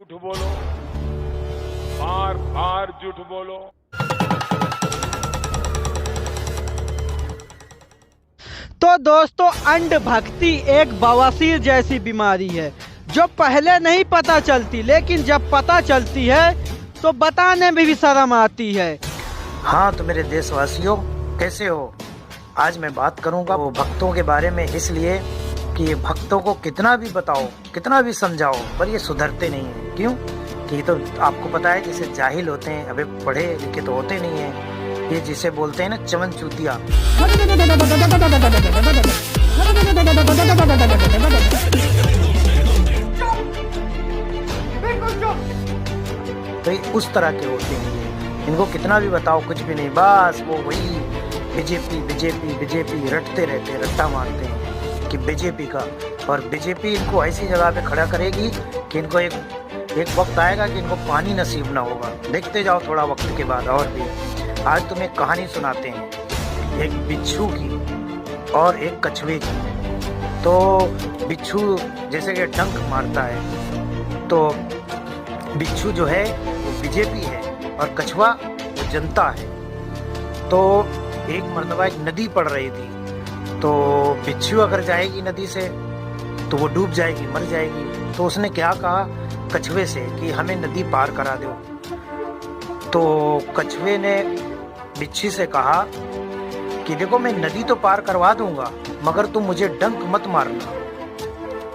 झूठ बोलो, बार बार झूठ बोलो। तो दोस्तों, अंध भक्ति एक बवासीर जैसी बीमारी है जो पहले नहीं पता चलती, लेकिन जब पता चलती है तो बताने में भी शर्म आती है। हाँ तो मेरे देशवासियों, कैसे हो? आज मैं बात करूंगा वो भक्तों के बारे में, इसलिए कि ये भक्तों को कितना भी बताओ, कितना भी समझाओ, पर ये सुधरते नहीं है। क्यों? कि ये तो आपको पता है, जैसे जाहिल होते हैं, अबे पढ़े लिखे तो होते नहीं है। ये जिसे बोलते हैं ना चमन चूतिया। तो ये उस तरह के होते हैं। ये इनको कितना भी बताओ कुछ भी नहीं, बस वो वही बीजेपी बीजेपी बीजेपी रटते रहते, रट्टा मारते हैं कि बीजेपी का। और बीजेपी इनको ऐसी जगह पे खड़ा करेगी कि इनको एक वक्त आएगा कि इनको पानी नसीब ना होगा। देखते जाओ थोड़ा वक्त के बाद। और भी आज तुम्हें एक कहानी सुनाते हैं, एक बिच्छू की और एक कछुए की। तो बिच्छू जैसे कि डंक मारता है, तो बिच्छू जो है वो बीजेपी है और कछुआ वो जनता है। तो एक मर्तबा एक नदी पड़ रही थी, तो बिच्छू अगर जाएगी नदी से तो वो डूब जाएगी, मर जाएगी। तो उसने क्या कहा कछुए से कि हमें नदी पार करा दो। तो कछुए ने बिच्छी से कहा कि देखो, मैं नदी तो पार करवा दूंगा, मगर तुम मुझे डंक मत मारना।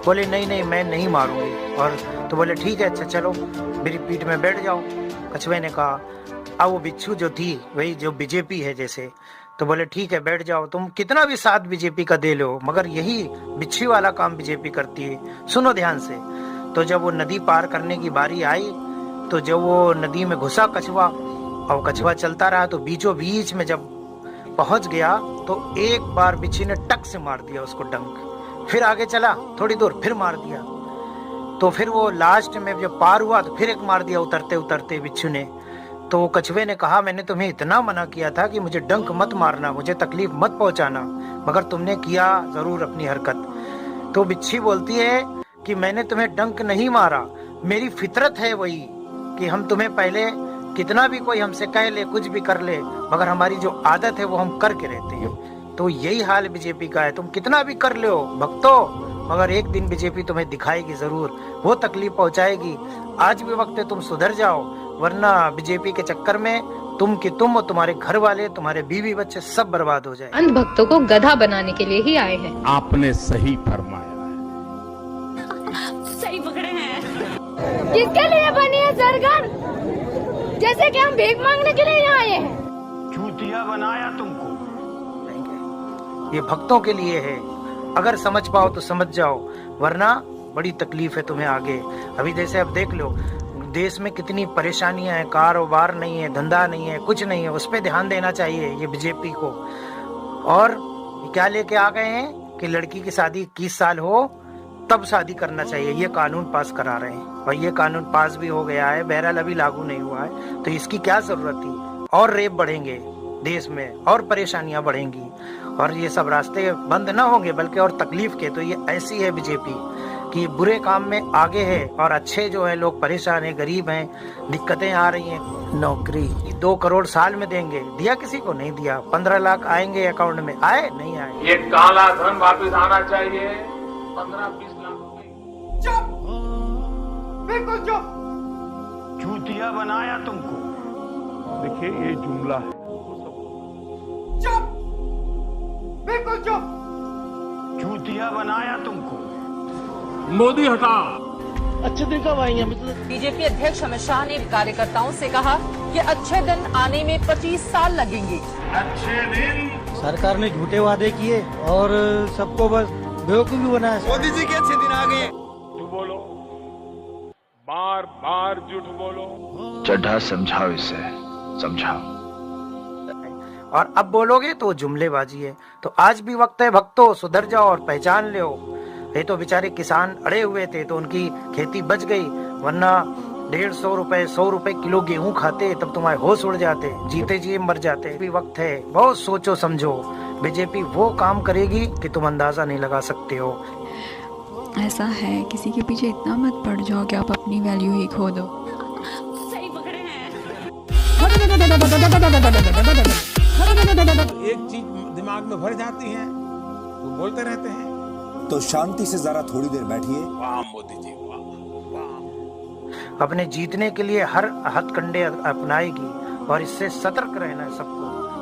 बोले नहीं नहीं, मैं नहीं मारूंगी। और तो बोले ठीक है, अच्छा चलो मेरी पीठ में बैठ जाओ। कछुए ने कहा। अब वो बिच्छू जो थी वही जो बीजेपी है जैसे, तो बोले ठीक है बैठ जाओ, तुम कितना भी साथ बीजेपी का दे लो, मगर यही बिच्छी वाला काम बीजेपी करती है। सुनो ध्यान से। तो जब वो नदी पार करने की बारी आई, तो जब वो नदी में घुसा कछुआ, और कछुआ चलता रहा, तो बीचों बीच में जब पहुंच गया तो एक बार बिच्छी ने टक से मार दिया उसको डंक। फिर आगे चला थोड़ी दूर, फिर मार दिया। तो फिर वो लास्ट में जब पार हुआ तो फिर एक मार दिया उतरते उतरते बिच्छू ने। तो कछुए ने कहा मैंने तुम्हें इतना मना किया था कि मुझे डंक मत मारना, मुझे तकलीफ मत पहुंचाना, मगर तुमने किया जरूर अपनी हरकत। तो बिच्छी बोलती है कि मैंने तुम्हें डंक नहीं मारा, मेरी फितरत है वही कि हम तुम्हें पहले कितना भी कोई हमसे कह ले, कुछ भी कर ले, मगर हमारी जो आदत है वो हम करके रहते हैं। तो यही हाल बीजेपी का है, तुम कितना भी कर लो भक्तों, मगर एक दिन बीजेपी तुम्हें दिखाएगी जरूर, वो तकलीफ पहुंचाएगी। आज भी वक्त है तुम सुधर जाओ, वरना बीजेपी के चक्कर में तुम और तुम्हारे घर वाले, तुम्हारे बीवी बच्चे सब बर्बाद हो जाए। अंध भक्तों को गधा बनाने के लिए ही आए हैं। आपने सही फरमाया है। सही पकड़े हैं। किसके लिए बनी है सरकार? जैसे कि हम भीख मांगने के लिए यहाँ आए हैं। चूतिया बनाया तुमको। ये भक्तों के लिए है, अगर समझ पाओ तो समझ जाओ, वरना बड़ी तकलीफ है तुम्हें आगे। अभी जैसे अब देख लो, देश में कितनी परेशानियां हैं, कारोबार नहीं है, धंधा नहीं है, कुछ नहीं है, उस पर ध्यान देना चाहिए ये बीजेपी को। और क्या लेके आ गए हैं कि लड़की की शादी 21 साल हो तब शादी करना चाहिए, ये कानून पास करा रहे हैं। और ये कानून पास भी हो गया है, बहरहाल अभी लागू नहीं हुआ है, तो इसकी क्या जरूरत थी? और रेप बढ़ेंगे देश में, और परेशानियां बढ़ेंगी, और ये सब रास्ते बंद ना होंगे बल्कि और तकलीफ के। तो ये ऐसी है बीजेपी कि बुरे काम में आगे है, और अच्छे जो है लोग परेशान है, गरीब हैं, दिक्कतें आ रही हैं। नौकरी 2 करोड़ साल में देंगे, दिया किसी को नहीं दिया। 15 लाख आएंगे अकाउंट में, आए नहीं आए। ये काला धन वापस आना चाहिए। 15-20 लाख रुपए। चुप, बिल्कुल चुप। चूतिया बनाया तुमको। देखिए ये जुमला है। चुप, बिल्कुल चुप। चूतिया बनाया तुमको। मोदी हटा। अच्छे दिन कब आएंगे? बीजेपी अध्यक्ष अमित शाह ने कार्यकर्ताओं से कहा कि अच्छे दिन आने में 25 साल लगेंगे। अच्छे दिन। सरकार ने झूठे वादे किए और सबको बस बेवकूफी बनाया। मोदी जी के अच्छे दिन आ गए। झूठ बोलो, बार बार झूठ बोलो। चड्ढा समझाओ इसे, समझाओ। और अब बोलोगे तो जुमलेबाजी है। तो आज भी वक्त है भक्तों, सुधर जाओ और पहचान लो। ये तो बेचारे किसान अड़े हुए थे तो उनकी खेती बच गई, वरना 150 रुपए 100 रुपए किलो गेहूं खाते तब तुम्हारे होश उड़ जाते, जीते जी मर जाते। भी वक्त है, बहुत सोचो समझो। बीजेपी वो काम करेगी कि तुम अंदाजा नहीं लगा सकते हो। ऐसा है, किसी के पीछे इतना मत पड़ जाओ कि आप अपनी वैल्यू ही खो दो। सही पकड़े हैं। एक चीज दिमाग में भर जाती है तो बोलते रहते हैं। तो शांति से जरा थोड़ी देर बैठिए। वाह मोदी जी, वाह वाह। अपने जीतने के लिए हर हथकंडे अपनाएगी और इससे सतर्क रहना है सबको